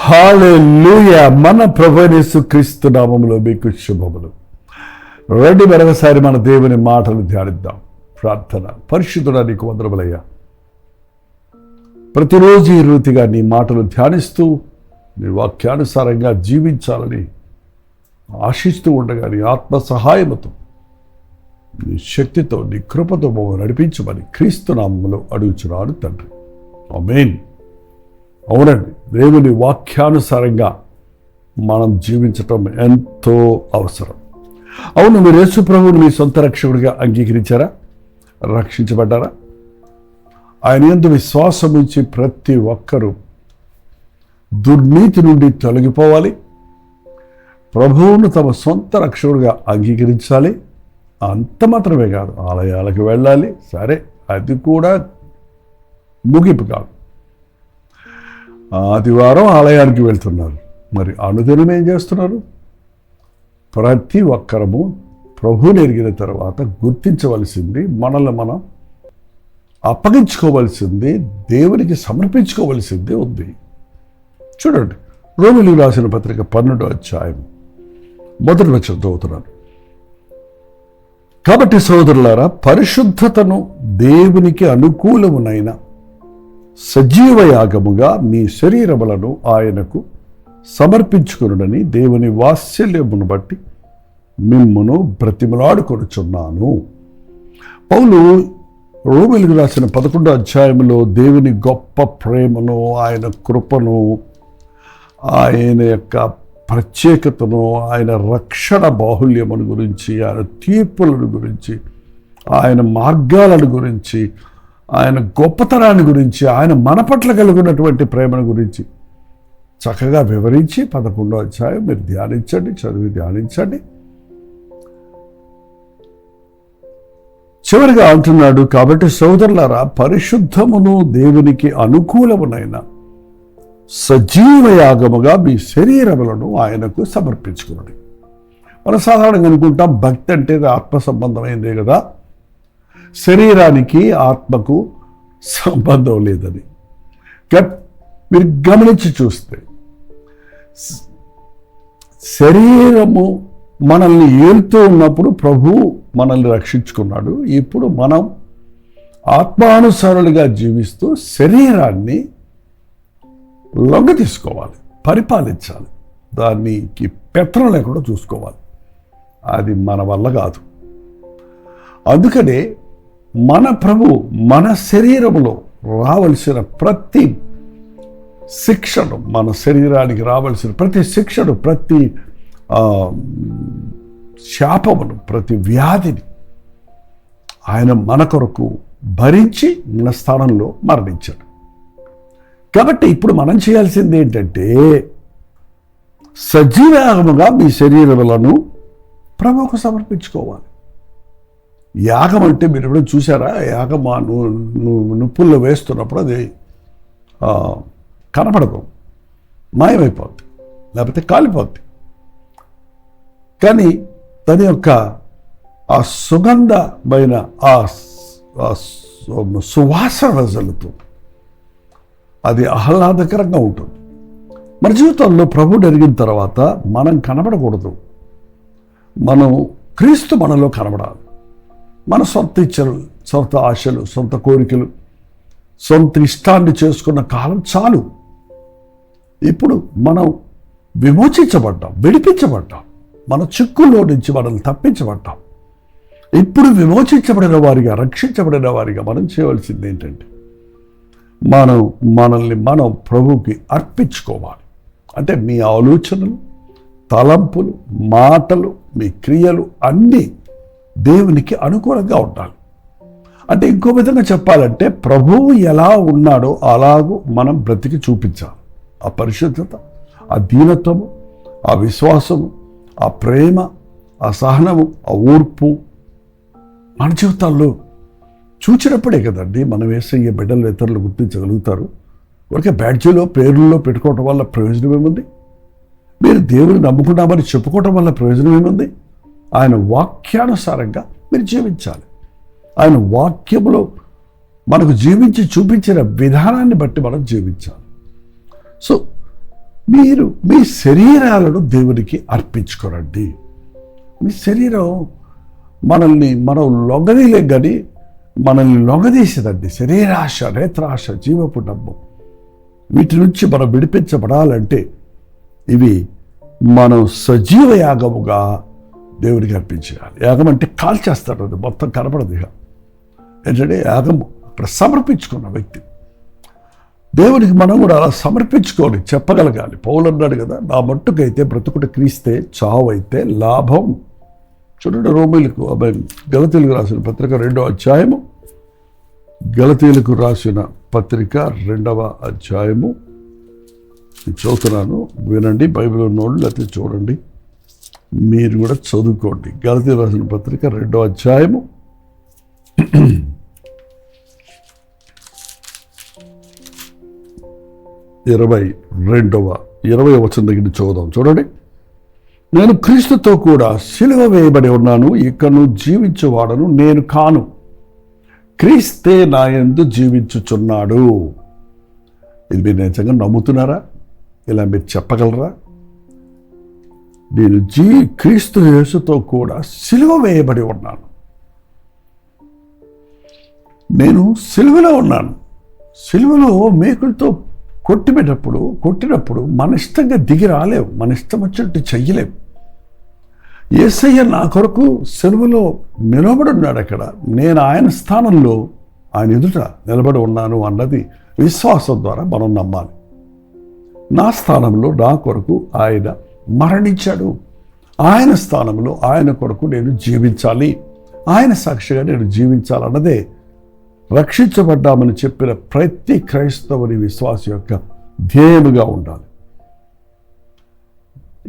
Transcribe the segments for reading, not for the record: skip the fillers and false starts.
హల్లెలూయా. మన ప్రభువైన యేసుక్రీస్తు నామములో మీకు శుభములు. రండి మరొకసారి మన దేవుని మాటలు ధ్యానిద్దాం. ప్రార్థన. పరిశుద్ధుడా నీకు వందనములయ్యా. ప్రతిరోజు ఈ రీతిగా నీ మాటలు ధ్యానిస్తూ నీ వాక్యానుసారంగా జీవించాలని ఆశిస్తూ ఉండగా నీ ఆత్మ సహాయముతో నీ శక్తితో నీ కృపతో మమ్మల్ని నడిపించమని క్రీస్తు నామములో అడుగుచున్నాను తండ్రి. ఆమేన్. అవునండి, దేవుని వాక్యానుసారంగా మనం జీవించటం ఎంతో అవసరం. అవును, మీరు యేసు ప్రభువుని మీ సొంత రక్షకుడిగా అంగీకరించారా? రక్షించబడ్డారా? ఆయన యందు విశ్వాసం ఉంచి ప్రతి ఒక్కరూ దుర్నీతి నుండి తొలగిపోవాలి, ప్రభువును తమ సొంత రక్షకుడిగా అంగీకరించాలి. అంత మాత్రమే కాదు, ఆలయాలకు వెళ్ళాలి. సరే, అది కూడా ముగింపు కాదు. ఆదివారం ఆలయానికి వెళ్తున్నారు, మరి అనుదినం ఏం చేస్తున్నారు? ప్రతి ఒక్కరము ప్రభువుని ఎరిగిన తర్వాత గుర్తించవలసింది, మనల్ని మనం అప్పగించుకోవలసింది, దేవునికి సమర్పించుకోవలసింది ఉంది. చూడండి, రోమీయులకు రాసిన పత్రిక 12వ అధ్యాయం 1వ వచనం చదువుతున్నాను. కాబట్టి సోదరులారా, పరిశుద్ధతను దేవునికి అనుకూలమునైన సజీవ యాగముగా మీ శరీరములను ఆయనకు సమర్పించుకొనుడని దేవుని వాత్సల్యమును బట్టి మిమ్మును బ్రతిమలాడుకొనుచున్నాను. పౌలు రోమీయులకు రాసిన 11వ అధ్యాయంలో దేవుని గొప్ప ప్రేమను, ఆయన కృపను, ఆయన యొక్క ప్రత్యేకతను, ఆయన రక్షణ బాహుల్యమును గురించి, ఆయన తీర్పులను గురించి, ఆయన మార్గాలను గురించి, ఆయన గొప్పతనాన్ని గురించి, ఆయన మన పట్ల కలిగినటువంటి ప్రేమను గురించి చక్కగా వివరించి 11వ అధ్యాయం మీరు ధ్యానించండి, చదివి ధ్యానించండి. చివరిగా అంటున్నాడు, కాబట్టి సోదరులారా, పరిశుద్ధమును దేవునికి అనుకూలమునైన సజీవ యాగముగా మీ శరీరములను ఆయనకు సమర్పించుకోండి. మనం సాధారణంగా అనుకుంటాం భక్తి అంటే ఆత్మ సంబంధమైందే కదా, శరీరానికి ఆత్మకు సంబంధం లేదని. మీరు గమనించి చూస్తే శరీరము మనల్ని ఏలుతూ ఉన్నప్పుడు ప్రభు మనల్ని రక్షించుకున్నాడు. ఇప్పుడు మనం ఆత్మానుసారులుగా జీవిస్తూ శరీరాన్ని లొంగ తీసుకోవాలి, పరిపాలించాలి, దానికి పెత్తనం లేకుండా చూసుకోవాలి. అది మన వల్ల కాదు. అందుకనే మన ప్రభు మన శరీరంలో రావలసిన ప్రతి శిక్షను, మన శరీరానికి రావలసిన ప్రతి శిక్షను, ప్రతి శాపమును, ప్రతి వ్యాధిని ఆయన మన కొరకు భరించి మన స్థానంలో మరణించాడు. కాబట్టి ఇప్పుడు మనం చేయాల్సింది ఏంటంటే సజీవయాగముగా మీ శరీరములను ప్రభువుకు సమర్పించుకోవాలి. యాగం అంటే మీరు ఎప్పుడైనా చూసారా? యాగం నుప్పుల్లో వేస్తున్నప్పుడు అది కనపడదు, మాయమైపోద్ది, లేకపోతే కాలిపోద్ది. కానీ దాని యొక్క ఆ సుగంధమైన ఆ సువాసన వెదజల్లుతుంది, అది ఆహ్లాదకరంగా ఉంటుంది. మన జీవితంలో ప్రభువుని ఎరిగిన తర్వాత మనం కనబడకూడదు, మనం క్రీస్తు మనలో కనబడాలి. మన సొంత ఇచ్చలు, సొంత ఆశలు, సొంత కోరికలు, సొంత ఇష్టాన్ని చేసుకున్న కాలం చాలు. ఇప్పుడు మనం విమోచించబడ్డాం, విడిపించబడ్డాం, మన చిక్కుల్లో నుంచి మనల్ని తప్పించబడ్డాం. ఇప్పుడు విమోచించబడిన వారిగా, రక్షించబడిన వారిగా మనం చేయవలసింది ఏంటంటే మనల్ని మనం ప్రభువుకి అర్పించుకోవాలి. అంటే మీ ఆలోచనలు, తలంపులు, మాటలు, మీ క్రియలు అన్నీ దేవునికి అనుకూలంగా ఉండాలి. అంటే ఇంకో విధంగా చెప్పాలంటే ప్రభువు ఎలా ఉన్నాడో అలాగూ మనం బ్రతికి చూపించాలి. ఆ పరిశుద్ధత, ఆ దీనత్వము, ఆ విశ్వాసము, ఆ ప్రేమ, ఆ సహనము, ఆ ఓర్పు మన జీవితాల్లో చూచినప్పుడే కదండి మనం యేసయ్య బిడ్డలు ఇతరులు గుర్తించగలుగుతారు. ఊరికే బ్యాడ్జీలో పేర్లలో పెట్టుకోవటం వల్ల ప్రయోజనం ఏముంది? మీరు దేవుని నమ్ముకున్నామని చెప్పుకోవటం వల్ల ప్రయోజనం ఏముంది? ఆయన వాక్యానుసారంగా మీరు జీవించాలి. ఆయన వాక్యములో మనకు జీవించి చూపించిన విధానాన్ని బట్టి మనం జీవించాలి. సో మీరు మీ శరీరాలను దేవునికి అర్పించుకోరండి. మీ శరీరం మనం లొంగదీయలేం, కానీ మనల్ని లొంగదీసేదండి శరీరాశ, నేత్రాశ, జీవపు డబ్బు. వీటి నుంచి మనం విడిపించబడాలంటే ఇవి మనం సజీవ యాగముగా దేవుడికి అర్పించేయాలి. యాగం అంటే కాల్చేస్తాడు, అది మొత్తం కనపడదు. ఇక ఏంటంటే యాగం అక్కడ సమర్పించుకున్న వ్యక్తి దేవునికి మనం కూడా అలా సమర్పించుకోవాలి, చెప్పగలగాలి. పౌలు అన్నాడు కదా, నా మట్టుకైతే బ్రతుకుట క్రీస్తే, చావు అయితే లాభం. చూడండి, రోమీలకు గలతీయులకు రాసిన పత్రిక 2వ అధ్యాయము, గలతీయులకు రాసిన పత్రిక 2వ అధ్యాయము చదువుతున్నాను, వినండి. బైబిల్ ఉన్నోళ్ళు లేకపోతే చూడండి, మీరు కూడా చదువుకోండి. గలతీయులకు రాసిన పత్రిక 2వ అధ్యాయము 20వ వచనం దగ్గర చదువుదాం. చూడండి, నేను క్రీస్తుతో కూడా సిలువ వేయబడి ఉన్నాను, ఇకను జీవించువాడను నేను కాను, క్రీస్తే నా యందు జీవించుచున్నాడు. ఇది మీరు నిజంగా నమ్ముతున్నారా? ఇలా మీరు చెప్పగలరా? నేను క్రీస్తు యేసుతో కూడా సిలువ వేయబడి ఉన్నాను. నేను సిలువలో ఉన్నాను. సిలువలో మేకులతో కొట్టినప్పుడు మన ఇష్టంగా దిగి రాలేవు, మన ఇష్టం వచ్చినట్టు చెయ్యలేము. యేసయ్య నా కొరకు సిలువలో నిలబడి ఉన్నాడు. అక్కడ నేను ఆయన స్థానంలో, ఆయన ఎదుట నిలబడి ఉన్నాను అన్నది విశ్వాసం ద్వారా మనం నమ్మాలి. నా స్థానంలో నా కొరకు ఆయన మరణించాడు. ఆయన స్థానంలో ఆయన కొరకు నేను జీవించాలి, ఆయన సాక్షిగా నేను జీవించాలన్నదే రక్షించబడ్డామని చెప్పిన ప్రతి క్రైస్తవుని విశ్వాస యొక్క ధ్యేయముగా ఉండాలి.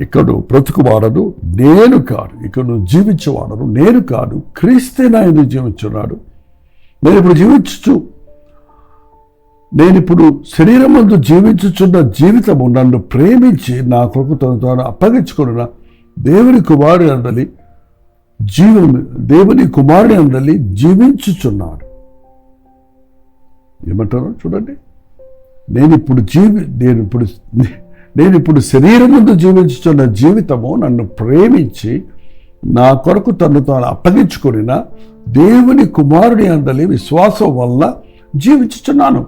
ఇక్కడ బ్రతుకువాడను నేను కాదు, ఇక్కడ జీవించేవాడను నేను కాదు, క్రీస్తే నా యందు జీవించున్నాడు. నేను ఇప్పుడు శరీరం ముందు జీవించుచున్న జీవితము నన్ను ప్రేమించి నా కొరకు తను తాను అప్పగించుకున్న దేవుని కుమారుని అందలి జీవించుచున్నాడు. ఏమంటారు చూడండి, నేను ఇప్పుడు శరీరం ముందు జీవించుచున్న జీవితము నన్ను ప్రేమించి నా కొరకు తను తాను అప్పగించుకున్న దేవుని కుమారుని అందలి విశ్వాసం వల్ల జీవించుచున్నాను.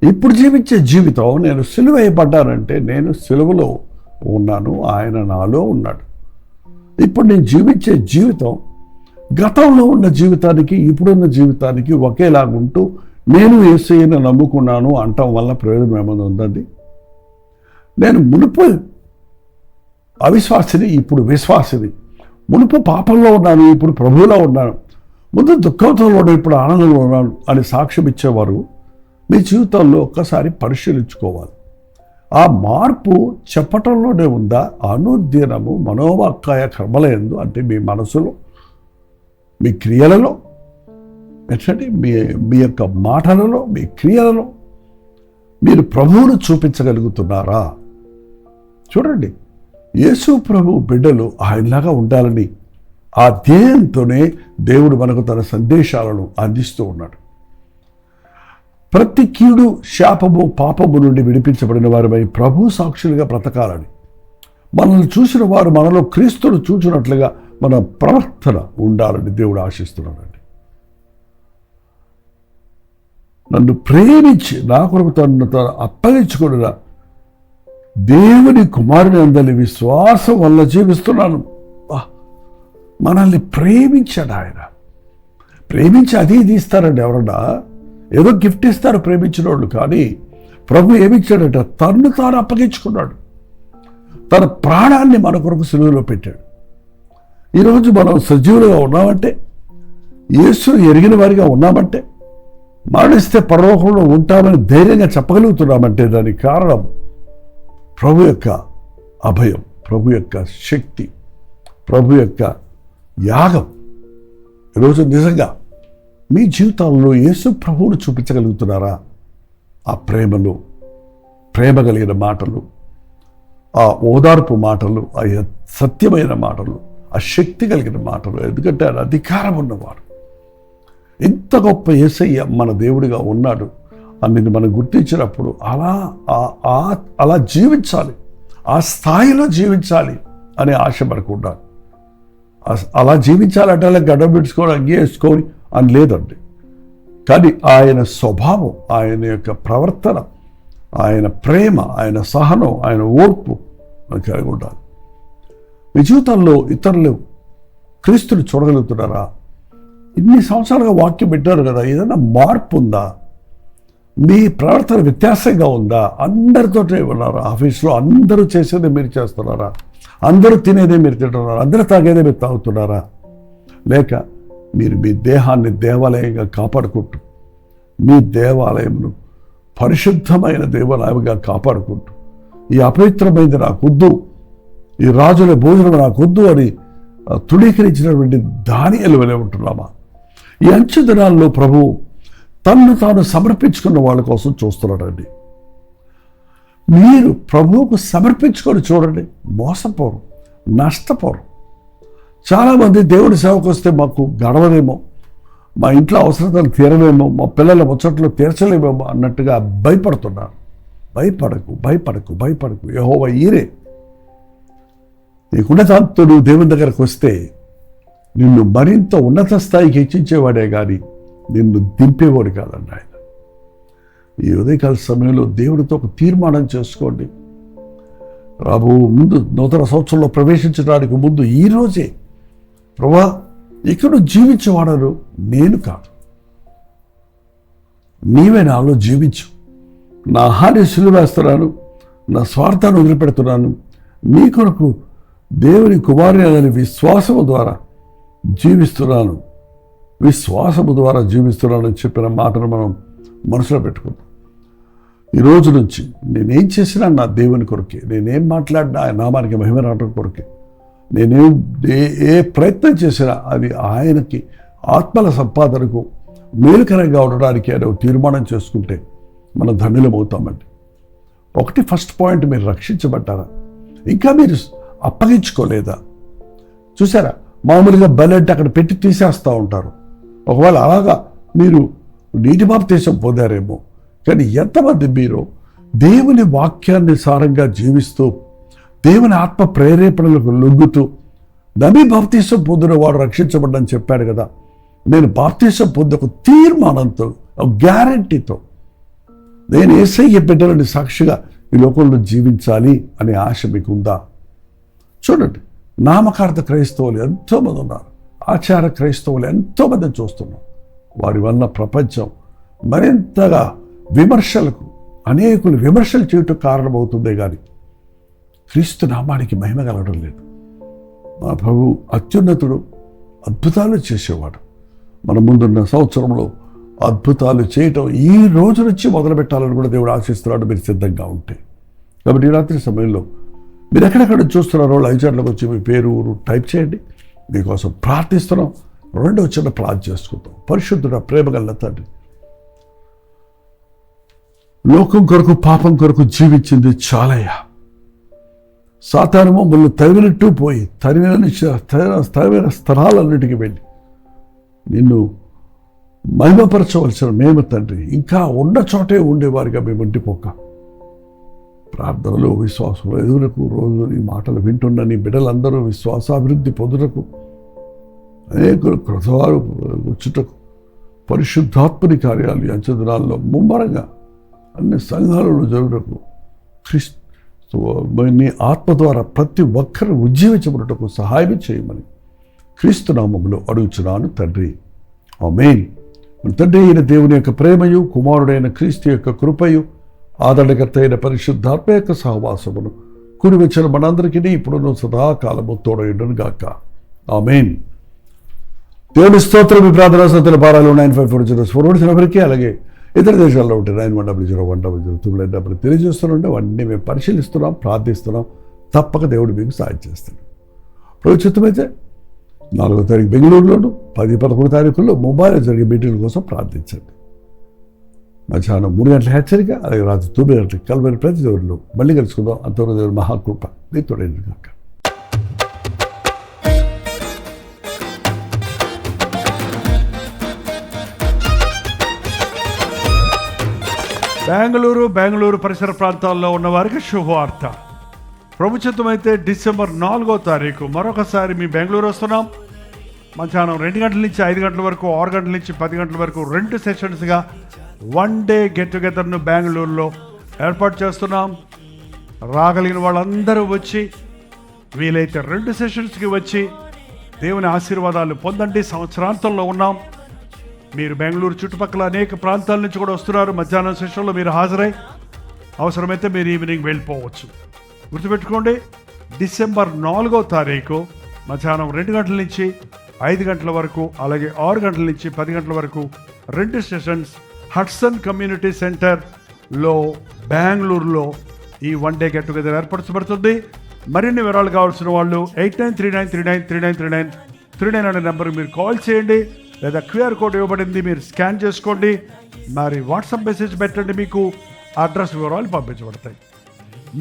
ఇప్పుడు జీవించే జీవితం, నేను సిలువ వేయబడ్డానంటే నేను సిలువలో ఉన్నాను, ఆయన నాలో ఉన్నాడు. ఇప్పుడు నేను జీవించే జీవితం గతంలో ఉన్న జీవితానికి ఇప్పుడున్న జీవితానికి ఒకేలాగుంటూ నేను యేసయ్యను నమ్ముకున్నాను అంటం వల్ల ప్రయోజనం ఏమైనా ఉందండి? నేను మునుపు అవిశ్వాసిని, ఇప్పుడు విశ్వాసిని. మునుపు పాపంలో ఉన్నాను, ఇప్పుడు ప్రభువులో ఉన్నాను. ముందు దుఃఖంతో ఉన్నాను, ఇప్పుడు ఆనందంలో ఉన్నాను అని సాక్ష్యం ఇచ్చేవారు మీ జీవితంలో ఒక్కసారి పరిశీలించుకోవాలి. ఆ మార్పు చెప్పటంలోనే ఉందా? అనుదినము మనోవాక్కాయ కర్మలయందు, అంటే మీ మనసులో, మీ క్రియలలో, ఎట్లంటే మీ యొక్క మాటలలో, మీ క్రియలలో మీరు ప్రభువును చూపించగలుగుతున్నారా? చూడండి, యేసు ప్రభు బిడ్డలు ఆయనలాగా ఉండాలని ఆ ధ్యేయంతోనే దేవుడు మనకు తన సందేశాలను అందిస్తూ ఉన్నాడు. ప్రతి కీడు, శాపము, పాపము నుండి విడిపించబడిన వారిపై ప్రభు సాక్షులుగా బ్రతకాలని, మనల్ని చూసిన వారు మనలో క్రీస్తును చూచినట్లుగా మన ప్రవర్తన ఉండాలని దేవుడు ఆశిస్తున్నాడండి. నన్ను ప్రేమించి నా కొరకు తను అప్పగించుకున్న దేవుని కుమారుని అందరి విశ్వాసం వల్ల జీవిస్తున్నాను. మనల్ని ప్రేమించాడు ఆయన. ప్రేమించి అది ఇది ఇస్తారండి ఎవరన్నా, ఏదో గిఫ్ట్ ఇస్తారు ప్రేమించిన వాళ్ళు. కానీ ప్రభు ఏమిచ్చాడంట? తన్ను తాను అప్పగించుకున్నాడు. తన ప్రాణాన్ని మన కొరకు సిలువలో పెట్టాడు. ఈరోజు మనం సజీవులుగా ఉన్నామంటే, యేసును ఎరిగిన వారిగా ఉన్నామంటే, మరణిస్తే పరలోకంలో ఉంటామని ధైర్యంగా చెప్పగలుగుతున్నామంటే దానికి కారణం ప్రభు యొక్క అభయం, ప్రభు యొక్క శక్తి, ప్రభు యొక్క యాగం. ఈరోజు నిజంగా మీ జీవితాల్లో యేసు ప్రభువును చూపించగలుగుతున్నారా? ఆ ప్రేమ కలిగిన మాటలు, ఆ ఓదార్పు మాటలు, ఆ సత్యమైన మాటలు, ఆ శక్తి కలిగిన మాటలు. ఎందుకంటే ఆయన అధికారం ఉన్నవాడు. ఇంత గొప్ప యేసయ్య మన దేవుడిగా ఉన్నాడు అనేది మనం గుర్తించినప్పుడు అలా జీవించాలి, ఆ స్థాయిలో జీవించాలి అనే ఆశ మనకు ఉండాలి. అలా జీవించాలంటే అలా గడ్డ పెట్టుకోవడం, అంగే వేసుకోవాలి అని లేదండి. కానీ ఆయన స్వభావం, ఆయన యొక్క ప్రవర్తన, ఆయన ప్రేమ, ఆయన సహనం, ఆయన ఓర్పు మనకు కలిగి ఉండాలి. మీ జీవితంలో ఇతరులు క్రీస్తుని చూడగలుగుతున్నారా? ఇన్ని సంవత్సరాలుగా వాక్యం పెట్టారు కదా, ఏదైనా మార్పు ఉందా? మీ ప్రవర్తన వ్యత్యాసంగా ఉందా? అందరితోటే ఉన్నారు. ఆఫీస్లో అందరూ చేసేదే మీరు చేస్తున్నారా? అందరూ తినేదే మీరు తింటున్నారా? అందరూ తాగేదే మీరు తాగుతున్నారా? లేక మీరు మీ దేహాన్ని దేవాలయంగా కాపాడుకుంటూ, మీ దేవాలయంను పరిశుద్ధమైన దేవాలయంగా కాపాడుకుంటూ, ఈ అపవిత్రమైనది నాకొద్దు, ఈ రాజుల భోజనం నాకొద్దు అని తృణీకరించినటువంటి దానియేలు వలె ఉంటున్నామా? ఈ అంచె దినాల్లో ప్రభు తన్ను తాను సమర్పించుకున్న వాళ్ళ కోసం చూస్తున్నాడండి. మీరు ప్రభువుకు సమర్పించుకొని చూడండి, మోసపోరు, నష్టపోరు. చాలామంది దేవుడి సేవకు వస్తే మాకు గడవదేమో, మా ఇంట్లో అవసరతలు తీరవేమో, మా పిల్లల ముచ్చట్లు తీర్చలేమేమో అన్నట్టుగా భయపడుతున్నారు. భయపడకు. యెహోవా ఈరే. నీకున్న దాంతో నువ్వు దేవుని దగ్గరకు వస్తే నిన్ను మరింత ఉన్నత స్థాయికి హెచ్చించేవాడే కానీ నిన్ను దింపేవాడు కాదండి ఆయన. ఈ ఉదయకాల సమయంలో దేవుడితో ఒక తీర్మానం చేసుకోండి. రాబో ముందు నూతన సంవత్సరంలో ప్రవేశించడానికి ముందు ఈరోజే, ప్రభా ఇక్కడ జీవించేవాడను నేను కాదు, నీవే నాలో జీవించు. నా హాని సిలువేస్తున్నాను, నా స్వార్థాన్ని వదిలిపెడుతున్నాను, నీ కొరకు దేవుని కుమారుని అనే విశ్వాసము ద్వారా జీవిస్తున్నాను అని చెప్పిన మాటను మనం మనసులో పెట్టుకుందాం. ఈ రోజు నుంచి నేనేం చేసినా నా దేవుని కొరకే, నేనేం మాట్లాడినా ఆయన నామానికి మహిమ రావడం కొరకే, నేనేం ఏ ప్రయత్నం చేసినా అది ఆయనకి ఆత్మల సంపాదనకు మేలుకరంగా ఉండడానికి ఆయన తీర్మానం చేసుకుంటే మనం ధన్యులమవుతామండి. ఒకటి ఫస్ట్ పాయింట్, మీరు రక్షించబడ్డారా? ఇంకా మీరు అప్పగించుకోలేదా? చూసారా, మామూలుగా బలంటే అక్కడ పెట్టి తీసేస్తూ ఉంటారు. ఒకవేళ అలాగా మీరు నీటి బాప్తీసం పొందారేమో, కానీ ఎంతమంది మీరు దేవుని వాక్యాన్ని సారంగా జీవిస్తూ, దేవుని ఆత్మ ప్రేరేపణలకు లొంగుతూ, నమ్మి బాప్తీసం పొందిన వాడు రక్షించబడ్డని చెప్పాడు కదా. నేను బాప్తీసం పొందే ఒక తీర్మానంతో, ఒక గ్యారంటీతో, నేను యేసయ్య బిడ్డలని సాక్షిగా ఈ లోకంలో జీవించాలి అనే ఆశ మీకు ఉందా? చూడండి, నామకార్థ క్రైస్తవులు ఎంతోమంది ఉన్నారు, ఆచార క్రైస్తవులు ఎంతోమంది చూస్తున్నాం. వారి వల్ల ప్రపంచం మరింతగా విమర్శలకు, అనేకులు విమర్శలు చేయటం కారణమవుతుందే కానీ క్రీస్తు నామానికి మహిమ కలగడం లేదు. మా ప్రభు అత్యున్నతుడు, అద్భుతాలు చేసేవాడు. మన ముందున్న సంవత్సరంలో అద్భుతాలు చేయటం ఈ రోజు నుంచి మొదలు పెట్టాలని కూడా దేవుడు ఆశిస్తున్నాడు, మీరు సిద్ధంగా ఉంటే. కాబట్టి ఈ రాత్రి సమయంలో మీరు ఎక్కడెక్కడ చూస్తున్నారో లైవ్ చాట్లోకి వచ్చి మీ పేరు, ఊరు టైప్ చేయండి. మీకోసం ప్రార్థిస్తున్నాం. రెండో చిన్న ప్రార్థన చేసుకుంటాం. పరిశుద్ధుడ, ప్రేమగల తండ్రి, లోకం కొరకు, పాపం కొరకు జీవించింది చాలయ్యా. సాతాను మమ్మల్ని తరిమినట్టు పోయి తరిమిన స్థలాలన్నిటికీ వెళ్ళి నిన్ను మహిమపరచవలసిన మేము తండ్రి, ఇంకా ఉన్న చోటే ఉండేవారిగా మేము ఉండిపోక, ప్రార్థనలో, విశ్వాసంలో ఎదురుకు, రోజు నీ మాటలు వింటున్న నీ బిడ్డలందరూ విశ్వాసాభివృద్ధి పొందుటకు, అనేకులు కృతవారు వచ్చుటకు, పరిశుద్ధాత్మని కార్యాలు అంచెదినాల్లో ముమ్మరంగా అన్ని సంఘాలలో జరుగుటకు, నీ ఆత్మ ద్వారా ప్రతి ఒక్కరు ఉజ్జీవించబడుటకు సహాయం చేయమని క్రీస్తు నామములో అడుగుచున్నాను తండ్రి, ఆమేన్. తండ్రి అయిన దేవుని యొక్క ప్రేమయు, కుమారుడైన క్రీస్తు యొక్క కృపయు, ఆదరణకర్త అయిన పరిశుద్ధాత్మ యొక్క సహవాసమును కూడి వచ్చిన మనందరికీ ఇప్పుడు సదాకాలము తోడయుండును గాక, ఆమేన్. దేవుని స్తోత్రం. మీ ప్రార్థనా సంఖ్యల భారాలు 9540 అలాగే ఇతర దేశాల్లో ఉంటే 91001010 తెలియజేస్తున్నాం. అవన్నీ మేము పరిశీలిస్తున్నాం, ప్రార్థిస్తున్నాం. తప్పక దేవుడు మీకు సాయం చేస్తాడు. ప్రభుత్వమైతే 4వ తారీఖు బెంగళూరులోను 10, 11 తారీఖుల్లో ముంబైలో జరిగే మీటింగ్ల కోసం ప్రార్థించండి. మధ్యాహ్నం 3 గంటల హెచ్చరిక, అలాగే రాత్రి 9 గంటలకు కల్వరి ప్రతి దేవుళ్ళు మళ్ళీ కలుసుకుందాం. అంతవరకు దేవుడు మహాకృప మీతో కాక. బెంగళూరు పరిసర ప్రాంతాల్లో ఉన్న వారికి శుభవార్త. ప్రభుత్వమైతే డిసెంబర్ 4వ తారీఖు మరొకసారి మీ బెంగళూరు వస్తున్నాం. మధ్యాహ్నం 2 గంటల నుంచి 5 గంటల వరకు, 6 గంటల నుంచి 10 గంటల వరకు 2 సెషన్స్గా 1 డే గెట్ టుగెదర్ను బెంగళూరులో ఏర్పాటు చేస్తున్నాం. రాగలిగిన వాళ్ళందరూ వచ్చి, వీలైతే 2 సెషన్స్కి వచ్చి దేవుని ఆశీర్వాదాలు పొందండి. సంవత్సరాంతంలో ఉన్నాం. మీరు బెంగళూరు చుట్టుపక్కల అనేక ప్రాంతాల నుంచి కూడా వస్తున్నారు. మధ్యాహ్నం సెషన్లో మీరు హాజరై అవసరమైతే మీరు ఈవినింగ్ వెళ్ళిపోవచ్చు. గుర్తుపెట్టుకోండి, డిసెంబర్ 4వ తారీఖు మధ్యాహ్నం 2 గంటల నుంచి 5 గంటల వరకు, అలాగే 6 గంటల నుంచి 10 గంటల వరకు 2 సెషన్స్ హడ్సన్ కమ్యూనిటీ సెంటర్లో బెంగళూరులో ఈ 1 డే గెట్ టుగెదర్ ఏర్పరచబడుతుంది. మరిన్ని వివరాలు కావాల్సిన వాళ్ళు 8939393939 అనే నెంబర్కి మీరు కాల్ చేయండి, లేదా QR కోడ్ ఇవ్వబడింది, మీరు స్కాన్ చేసుకోండి. మరి వాట్సాప్ మెసేజ్ పెట్టండి, మీకు అడ్రస్ వివరాలు పంపించబడతాయి.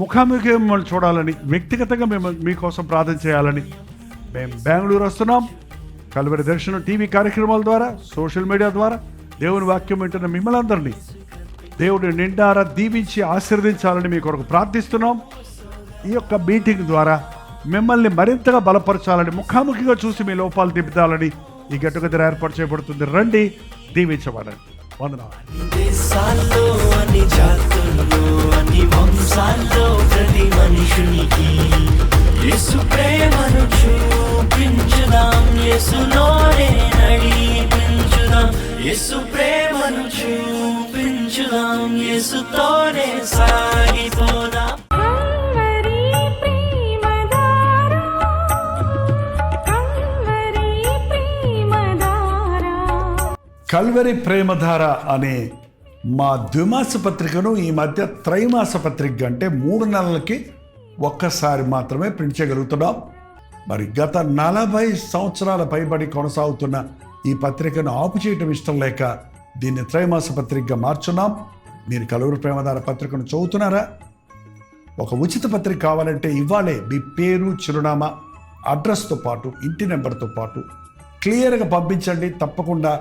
ముఖాముఖి మిమ్మల్ని చూడాలని, వ్యక్తిగతంగా మీకోసం ప్రార్థన చేయాలని మేము బెంగళూరు వస్తున్నాం. కల్వరి దర్శనం టీవీ కార్యక్రమాల ద్వారా, సోషల్ మీడియా ద్వారా దేవుని వాక్యం వింటున్న మిమ్మల్ని అందరినీ దేవుడిని నిండారా దీవించి ఆశీర్వదించాలని మీ కొరకు ప్రార్థిస్తున్నాం. ఈ యొక్క మీటింగ్ ద్వారా మిమ్మల్ని మరింతగా బలపరచాలని, ముఖాముఖిగా చూసి మీ లోపాలు తిప్పుతాలని ఈ గెట్ టుగెదర్ ఏర్పాటు చేయబడుతుంది. రండి, దీవించబడండి. వందనాలు. యేసు ప్రేమను చూపించుదాం, యేసులోనే నడిపించుదాం. యేసు ప్రేమను చూపించుదాం, యేసుతోనే సాగిపోదాం. కల్వరి ప్రేమధార అనే మా ద్విమాస పత్రికను ఈ మధ్య త్రైమాస పత్రిక అంటే 3 నెలలకి ఒక్కసారి మాత్రమే ప్రింట్ చేయగలుగుతున్నాం. మరి గత 40 సంవత్సరాల పైబడి కొనసాగుతున్న ఈ పత్రికను ఆపు చేయటం ఇష్టం లేక దీన్ని త్రైమాస పత్రికగా మార్చున్నాం. మీరు కల్వరి ప్రేమధార పత్రికను చదువుతున్నారా? ఒక ఉచిత పత్రిక కావాలంటే ఇవ్వాలే మీ పేరు, చిరునామా, అడ్రస్తో పాటు ఇంటి నెంబర్తో పాటు క్లియర్గా పంపించండి. తప్పకుండా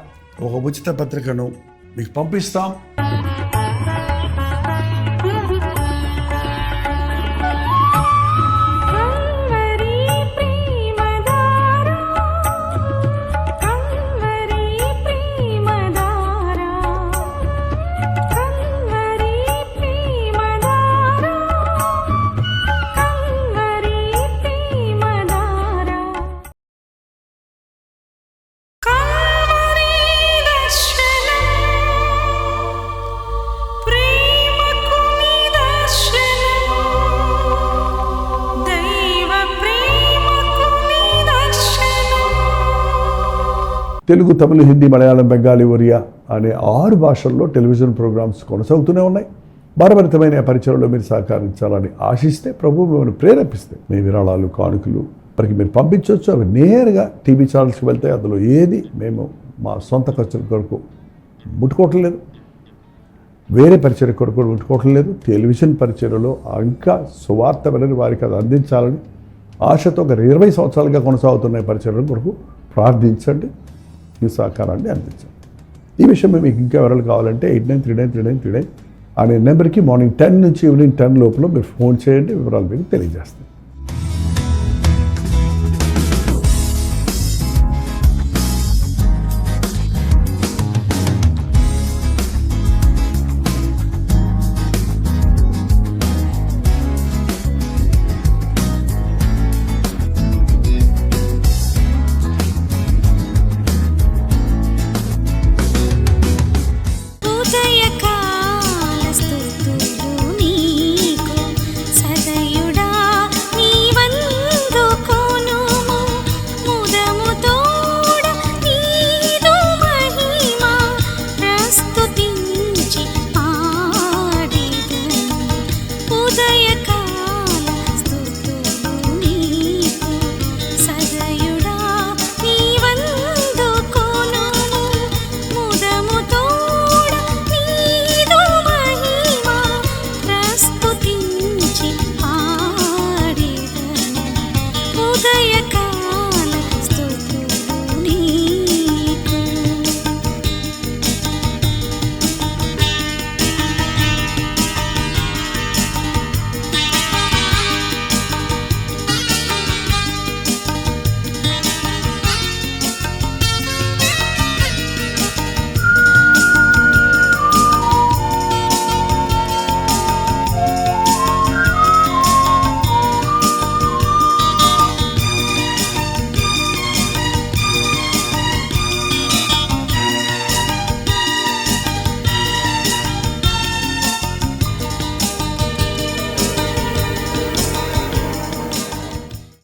ఒక ఉచిత పత్రికను మీకు పంపిస్తాం. తెలుగు, తమిళ, హిందీ, మలయాళం, బెంగాలీ, ఒరియా అనే 6 భాషల్లో టెలివిజన్ ప్రోగ్రామ్స్ కొనసాగుతూనే ఉన్నాయి. భారభరితమైన పరిచయంలో మీరు సహకరించాలని ఆశిస్తే, ప్రభు మిమ్మల్ని ప్రేరేపిస్తే మీ విరాళాలు, కానుకలు మనకి మీరు పంపించవచ్చు. అవి నేరుగా టీవీ ఛానల్స్కి వెళ్తాయి. అందులో ఏది మేము మా సొంత ఖర్చుల కొరకు ముట్టుకోవటం లేదు, వేరే పరిచయ కొరకు ముట్టుకోవటం లేదు. టెలివిజన్ పరిచయలో ఇంకా సువార్త వినని వారికి అది అందించాలని ఆశతో ఒక 20 సంవత్సరాలుగా కొనసాగుతున్న పరిచయం కొరకు ప్రార్థించండి, మీ సహకారాన్ని అందించండి. ఈ విషయం మీకు ఇంకా వివరాలు కావాలంటే 89393939 అనే నెంబర్కి మార్నింగ్ 10 నుంచి ఈవినింగ్ 10 లోపల మీరు ఫోన్ చేయండి, వివరాలు మీకు తెలియజేస్తాం.